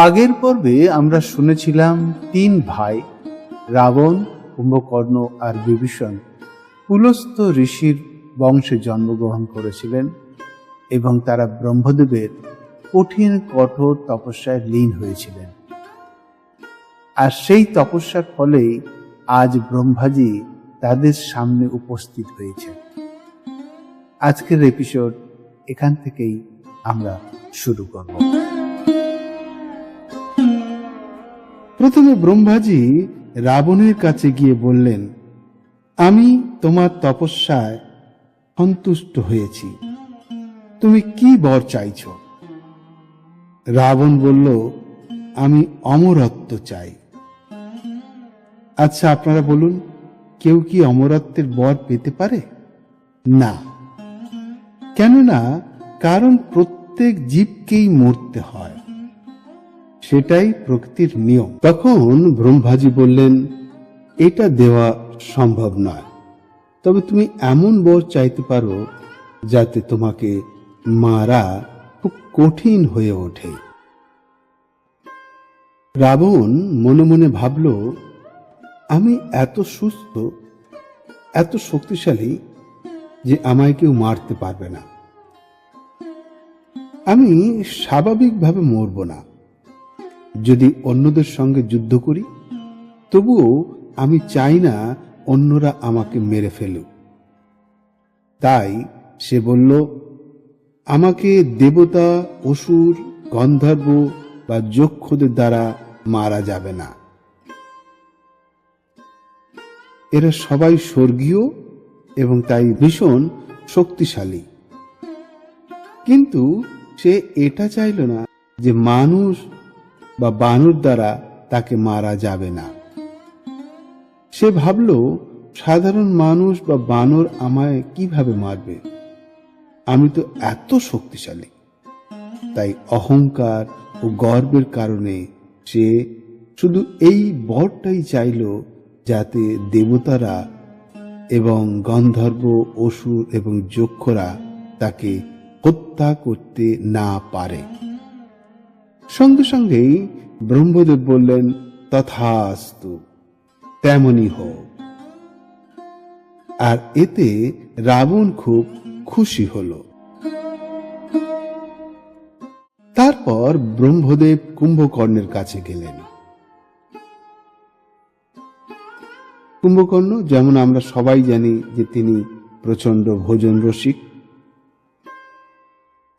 আগের পর্বে আমরা শুনেছিলাম তিন ভাই রাবণ, কুম্ভকর্ণ আর বিভীষণ পুলস্ত্য ঋষির বংশে জন্মগ্রহণ করেছিলেন এবং তারা ব্রহ্মদেবের কঠিন কঠোর তপস্যায় লীন হয়েছিলেন। আর সেই তপস্যার ফলেই আজ ব্রহ্মাজি তাদের সামনে উপস্থিত হয়েছে। আজকের এপিসোড এখান থেকেই আমরা শুরু করব। প্রথমে ব্রহ্মাজি রাবণের কাছে গিয়ে বললেন, আমি তোমার তপস্যায় সন্তুষ্ট হয়েছি, তুমি কি বর চাইছ? রাবণ বলল, আমি অমরত্ব চাই। আচ্ছা, আপনারা বলুন, কেউ কি অমরত্বের বর পেতে পারে? না। কেননা কারণ প্রত্যেক জীবকেই মরতে হয়, সেটাই প্রকৃতির নিয়ম। তখন ব্রহ্মাজি বললেন, এটা দেওয়া সম্ভব নয়, তবে তুমি এমন বর চাইতে পারো যাতে তোমাকে মারা খুব কঠিন হয়ে ওঠে। রাবণ মনে মনে ভাবল, আমি এত সুস্থ, এত শক্তিশালী যে আমায় কেউ মারতে পারবে না। আমি স্বাভাবিকভাবে মরব না। যদি অন্যদের সঙ্গে যুদ্ধ করি, তবুও আমি চাই না অন্যরা আমাকে মেরে ফেলুক। তাই সে বলল, আমাকে দেবতা, অসুর, গন্ধর্ব বা যক্ষদের দ্বারা মারা যাবে না। এরা সবাই স্বর্গীয় এবং তাই ভীষণ শক্তিশালী। কিন্তু সে এটা চাইল না যে মানুষ বা বানর দ্বারা তাকে মারা যাবে না। সে ভাবল, সাধারণ মানুষ বা বানর আমায় কিভাবে মারবে? আমি তো এত শক্তিশালী। তাই অহংকার ও গর্বের কারণে সে শুধু এই বরটাই চাইল, যাতে দেবতারা এবং গন্ধর্ব, অসুর এবং যক্ষরা তাকে হত্যা করতে না পারে। সঙ্গে সঙ্গেই ব্রহ্মদেব বললেন, তথাস্তু, তেমনই হোক। আর এতে রাবণ খুব খুশি হল। তারপর ব্রহ্মদেব কুম্ভকর্ণের কাছে গেলেন। কুম্ভকর্ণ, যেমন আমরা সবাই জানি যে তিনি প্রচন্ড ভোজন রসিক।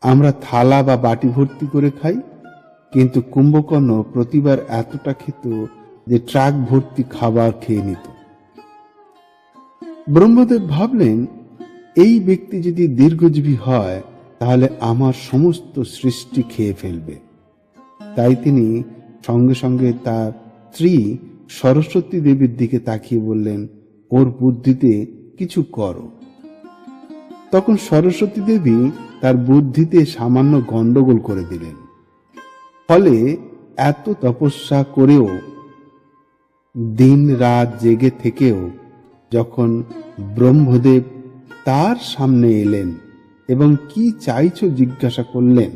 আমরা থালা বা বাটি ভর্তি করে খাই, কিন্তু কুম্ভকর্ণ প্রতিবার এতটা খেত যে ট্রাক ভর্তি খাবার খেয়ে নিত। ব্রহ্মদেব ভাবলেন, এই ব্যক্তি যদি দীর্ঘজীবী হয় তাহলে আমার সমস্ত সৃষ্টি খেয়ে ফেলবে। তাই তিনি সঙ্গে সঙ্গে তার স্ত্রী সরস্বতী দেবীর দিকে তাকিয়ে বললেন, ওর বুদ্ধিতে কিছু করো। তখন সরস্বতী দেবী তার বুদ্ধিতে সামান্য গন্ডগোল করে দিলেন। ফলে এত তপস্যা করেও, দিন রাত জেগে থেকেও যখন ব্রহ্মদেব তার সামনে এলেন এবং কি চাইছো জিজ্ঞাসা করলেন,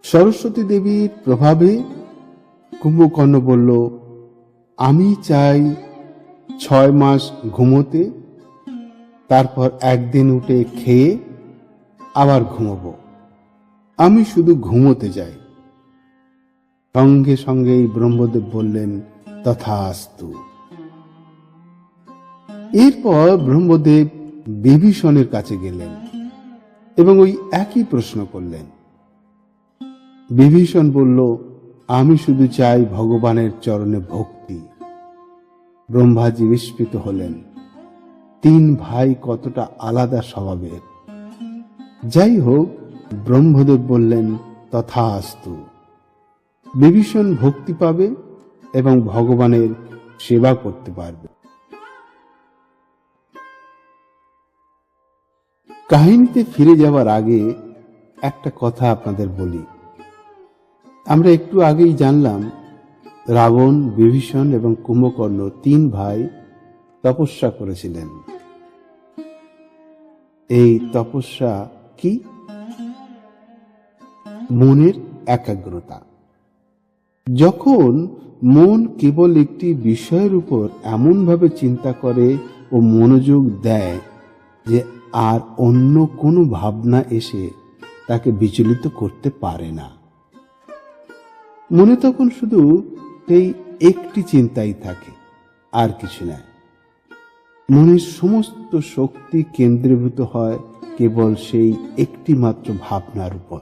সরস্বতী দেবীর প্রভাবে কুম্ভকর্ণ বলল, আমি চাই 6 মাস ঘুমোতে, তারপর একদিন উঠে খেয়ে আবার ঘুমোবো। আমি শুধু ঘুমোতে যাই। সঙ্গে সঙ্গেই ব্রহ্মদেব বললেন, তথাস্তু। এরপর ব্রহ্মদেব বিভীষণের কাছে গেলেন এবং ওই একই প্রশ্ন করলেন। বিভীষণ বলল, আমি শুধু চাই ভগবানের চরণে ভক্তি। ব্রহ্মাজি বিস্মিত হলেন। 3 ভাই কতটা আলাদা স্বভাবের। যাই হোক, ব্রহ্মদেব বললেন, তথাস্তু। বিভীষণ ভক্তি পাবে এবং ভগবানের সেবা করতে পারবে। কাহিনীতে ফিরে যাওয়ার আগে একটা কথা আপনাদের বলি। আমরা একটু আগেই জানলাম রাবণ, বিভীষণ এবং কুম্ভকর্ণ 3 ভাই তপস্যা করেছিলেন। এই তপস্যা কি? মনের একাগ্রতা। যখন মন কেবল একটি বিষয়ের উপর এমনভাবে চিন্তা করে ও মনোযোগ দেয় যে আর অন্য কোনো ভাবনা এসে তাকে বিচলিত করতে পারে না, মনে তখন শুধু সেই একটি চিন্তাই থাকে, আর কিছু নয়। মনের সমস্ত শক্তি কেন্দ্রীভূত হয় কেবল সেই একটি মাত্র ভাবনার উপর।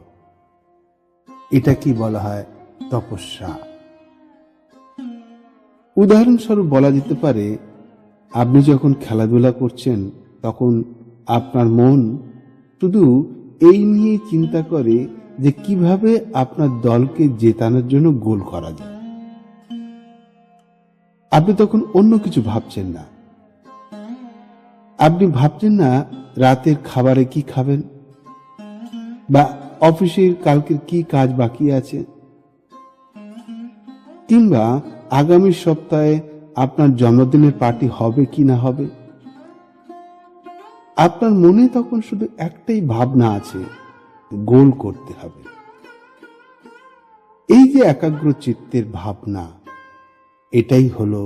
এটা কি বলা হয়? তপস্যা। উদাহরণস্বরূপ বলা যেতে পারে, আপনি যখন খেলাধুলা করছেন তখন আপনার মন শুধু এই নিয়ে চিন্তা করে যে কিভাবে আপনার দলকে জেতানোর জন্য গোল করা যায়। আপনি তখন অন্য কিছু ভাবছেন না। আপনি ভাবছেন না রাতের খাবারে কি খাবেন, বা অফিসের কালকের কি কাজ বাকি আছে, কিংবা আগামী সপ্তাহে আপনার জন্মদিনের পার্টি হবে কি না হবে। আপনার মনে তখন শুধু একটাই ভাবনা আছে, গোল করতে হবে। এই যে একাগ্র চিত্তের ভাবনা, এটাই হলো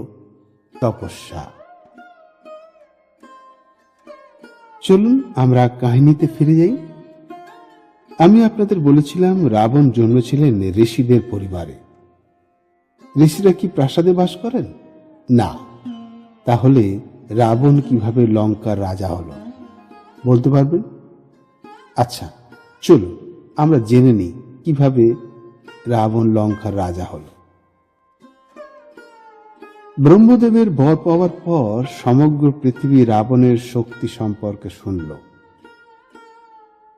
তপস্যা। চলুন আমরা কাহিনীতে ফিরে যাই। আমি আপনাদের বলেছিলাম রাবণ জন্মেছিলেন ঋষিদের পরিবারে। ঋষিরা কি প্রাসাদে বাস করেন? না। তাহলে রাবণ কিভাবে লঙ্কার রাজা হলো বলতে পারবেন? আচ্ছা, চলুন আমরা জেনে নিই কিভাবে রাবণ লঙ্কার রাজা হলো। ব্রহ্মদেবের বর পাওয়ার পর সমগ্র পৃথিবী রাবণের শক্তি সম্পর্কে শুনল।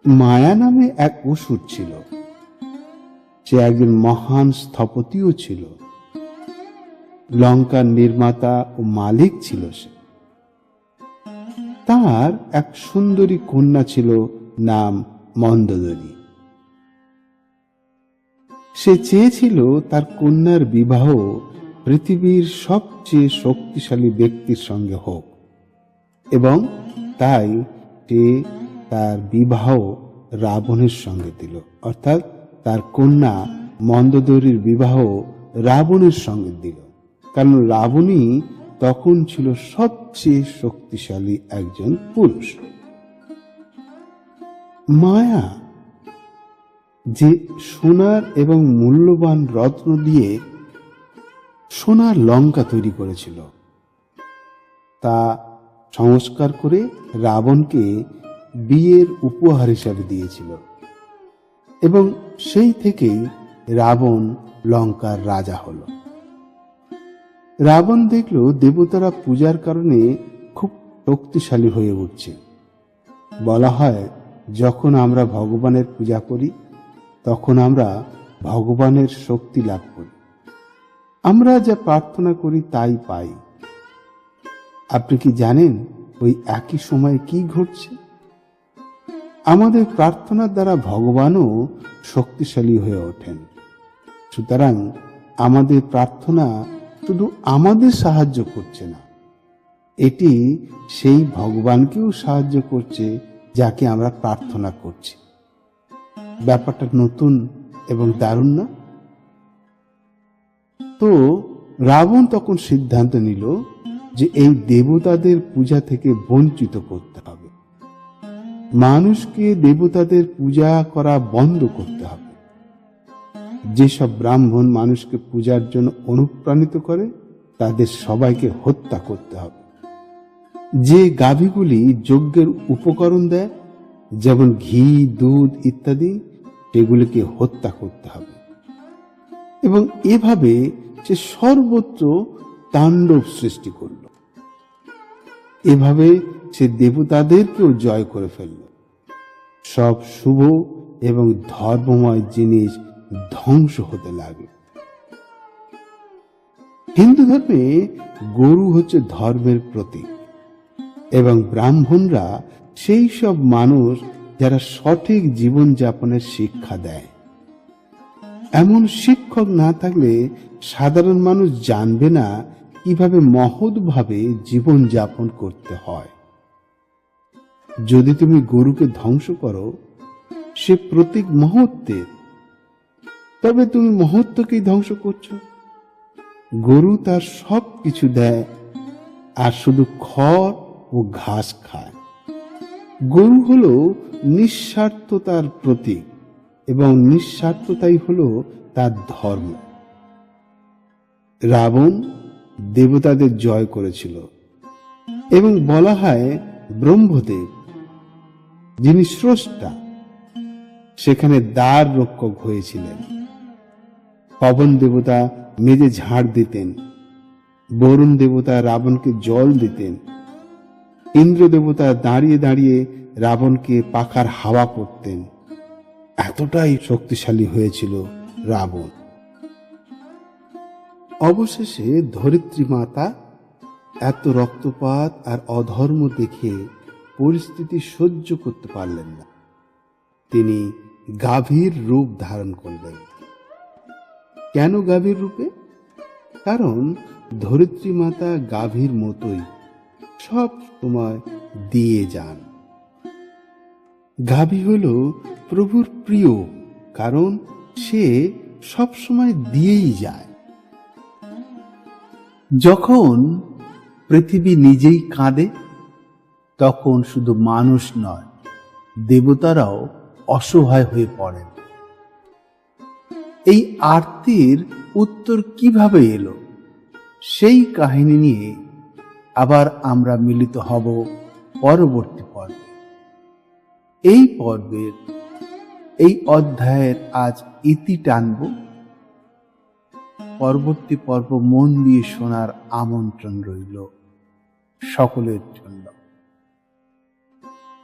মায়া নামে এক অসুর ছিল, সে একজন মহান স্থপতিও ছিল, লঙ্কার নির্মাতা ও মালিক ছিল সে। তার এক সুন্দরী কন্যা ছিল, নাম মন্দোদরী। সে চেয়েছিল তার কন্যার বিবাহ পৃথিবীর সবচেয়ে শক্তিশালী ব্যক্তির সঙ্গে হোক, এবং তাই সে তার বিবাহ রাবণের সঙ্গে দিল। অর্থাৎ তার কন্যা মন্দোদরীর বিবাহ রাবণের সঙ্গে দিল, কারণ রাবণই তখন ছিল সবচেয়ে শক্তিশালী একজন পুরুষ। মায়া যে সোনার এবং মূল্যবান রত্ন দিয়ে সোনার লঙ্কা তৈরি করেছিল, তা সংস্কার করে রাবণকে বিয়ের উপহার হিসাবে দিয়েছিল, এবং সেই থেকেই রাবণ লঙ্কার রাজা হল। রাবণ দেখল দেবতারা পূজার কারণে খুব শক্তিশালী হয়ে উঠছে। বলা হয়, যখন আমরা ভগবানের পূজা করি তখন আমরা ভগবানের শক্তি লাভ করি। আমরা যা প্রার্থনা করি তাই পাই। আপনি কি জানেন ওই একই সময়ে কি ঘটছে? আমাদের প্রার্থনার দ্বারা ভগবানও শক্তিশালী হয়ে ওঠেন। সুতরাং আমাদের প্রার্থনা শুধু আমাদের সাহায্য করছে না, এটি সেই ভগবানকেও সাহায্য করছে যাকে আমরা প্রার্থনা করছি। ব্যাপারটা নতুন এবং দারুণ না? তো রাবণ তখন সিদ্ধান্ত নিল যে এই দেবতাদের পূজা থেকে বঞ্চিত করতে হবে, মানুষকে দেবতাদের পূজা করা বন্ধ করতে হবে। যেসব ব্রাহ্মণ মানুষকে পূজার জন্য অনুপ্রাণিত করে তাদের সবাইকে হত্যা করতে হবে। যে গাভীগুলি যজ্ঞের উপকরণ দেয়, যেমন ঘি, দুধ ইত্যাদি, সেগুলিকে হত্যা করতে হবে। এবং এভাবে সে সর্বত্র তাণ্ডব সৃষ্টি করল। এভাবে সে দেবতাদেরকেও জয় করে ফেলল। সব শুভ এবং ধর্মময় জিনিস ধ্বংস হতে লাগলো। হিন্দু ধর্মে গরু হচ্ছে ধর্মের প্রতীক, এবং ব্রাহ্মণরা সেই সব মানুষ যারা সঠিক জীবন যাপনের শিক্ষা দেয়। এমন শিক্ষক না থাকলে সাধারণ মানুষ জানবে না কিভাবে মহৎভাবে জীবন যাপন করতে হয়। যদি তুমি গরুকে ধ্বংস করো, সে প্রতীক মহত্বের, তবে তুমি মহত্বকেই ধ্বংস করছো। গরু তার সব কিছু দেয় আর শুধু খড় ও ঘাস খায়। গরু হলো নিঃস্বার্থতার প্রতীক এবং নিঃস্বার্থতাই হলো তার ধর্ম। রাবণ দেবতাদের জয় করেছিল এবং বলা হয় ব্রহ্মদেব, যিনি স্রষ্টা, সেখানে দ্বার রক্ষক হয়েছিলেন। পবন দেবতা মেজে ঝাড় দিতেন, বরুণ দেবতা রাবণকে জল দিতেন, ইন্দ্র দেবতা দাঁড়িয়ে দাঁড়িয়ে রাবণকে পাখার হাওয়া করতেন। এতটাই শক্তিশালী হয়েছিল রাবণ। অবশেষে ধরিত্রী মাতা এত রক্তপাত আর অধর্ম দেখে পরিস্থিতি সহ্য করতে পারলেন না। তিনি গাভীর রূপ ধারণ করলেন। কেন গাভীর রূপে? কারণ ধরিত্রী মাতা গাভীর মতোই সব সময় দিয়ে যান। গাভী হল প্রভুর প্রিয়, কারণ সে সব সময় দিয়েই যায়। যখন পৃথিবী নিজেই কাঁদে, তখন শুধু মানুষ নয়, দেবতারাও অসহায় হয়ে পড়েন। এই আরতির উত্তর কিভাবে এলো, সেই কাহিনী নিয়ে আবার আমরা মিলিত হব পরবর্তী পর্বে। এই পর্বের এই অধ্যায়ের আজ ইতি টানব। পরবর্তী পর্ব মন দিয়ে শোনার আমন্ত্রণ রইল সকলের জন্য।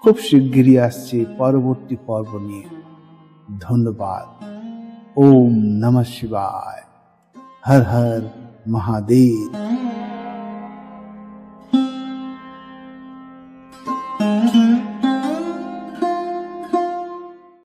খুব শিগগিরই আসছে পরবর্তী পর্ব নিয়ে। ধন্যবাদ। ওম নমঃ শিবায়। হর হর মহাদেব।